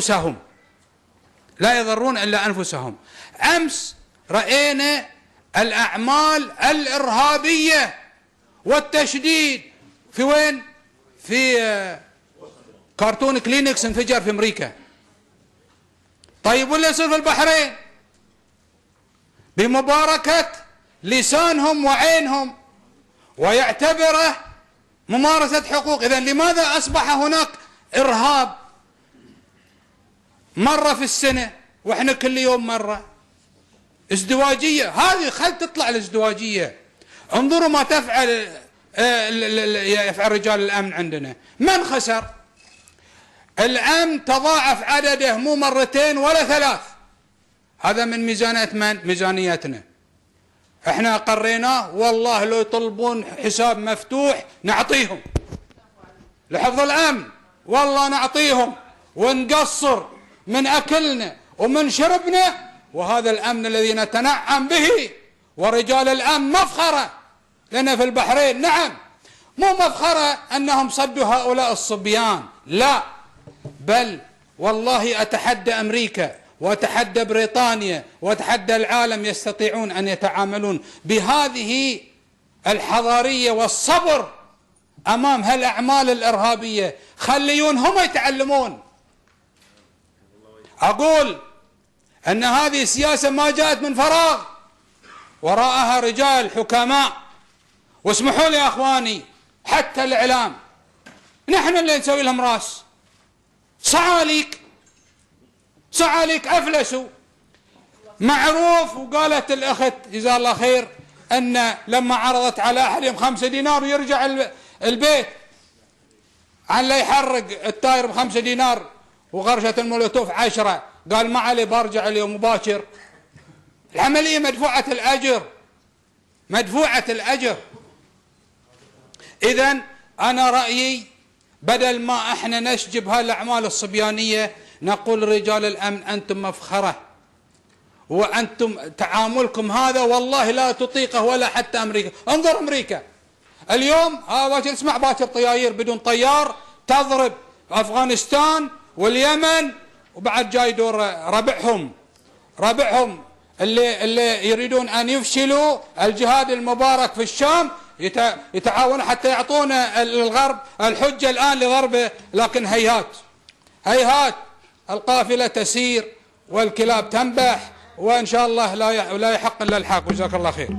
أنفسهم، لا يضرون إلا أنفسهم. أمس رأينا الأعمال الإرهابية والتشديد في وين؟ في كرتون كلينكس انفجر في أمريكا. طيب ولا يصير في البحرين بمباركة لسانهم وعينهم ويعتبره ممارسة حقوق. إذن لماذا أصبح هناك إرهاب مرة في السنة وإحنا كل يوم مرة؟ ازدواجية هذه، خل تطلع الازدواجية. انظروا ما يفعل رجال الأمن عندنا. من خسر؟ الأمن تضاعف عدده مو مرتين ولا ثلاث. هذا من ميزانية من؟ ميزانيتنا. احنا قريناه، والله لو يطلبون حساب مفتوح نعطيهم لحفظ الأمن، والله نعطيهم ونقصر من أكلنا ومن شربنا. وهذا الأمن الذي نتنعم به، ورجال الأمن مفخرة لنا في البحرين. نعم، مو مفخرة أنهم صدوا هؤلاء الصبيان، لا، بل والله أتحدى أمريكا وأتحدى بريطانيا وأتحدى العالم يستطيعون أن يتعاملون بهذه الحضارية والصبر أمام هالأعمال الإرهابية. خليون هم يتعلمون. أقول أن هذه السياسة ما جاءت من فراغ، وراءها رجال حكماء. واسمحوا لي يا أخواني، حتى الإعلام نحن اللي نسوي لهم راس. صعاليك أفلسوا. معروف، وقالت الأخت جزاها الله خير أن لما عرضت على أحدهم 5 دينار ويرجع البيت عن لا يحرق التاير ب5 دينار وغرشة المولوتوف 10، قال ما علي برجع اليوم مباشر. العملية مدفوعة الأجر، مدفوعة الأجر. إذن أنا رأيي بدل ما احنا نشجب هالأعمال الصبيانية نقول رجال الأمن أنتم مفخرة، وأنتم تعاملكم هذا والله لا تطيقه ولا حتى أمريكا. انظر أمريكا اليوم، باكر اسمع، باكر طياير بدون طيار تضرب أفغانستان واليمن، وبعد جاي دور ربعهم اللي يريدون أن يفشلوا الجهاد المبارك في الشام، يتعاونوا حتى يعطون الغرب الحجة الآن لضربه. لكن هيهات القافلة تسير والكلاب تنبح، وإن شاء الله لا يحق إلا الحق. جزاك الله خير.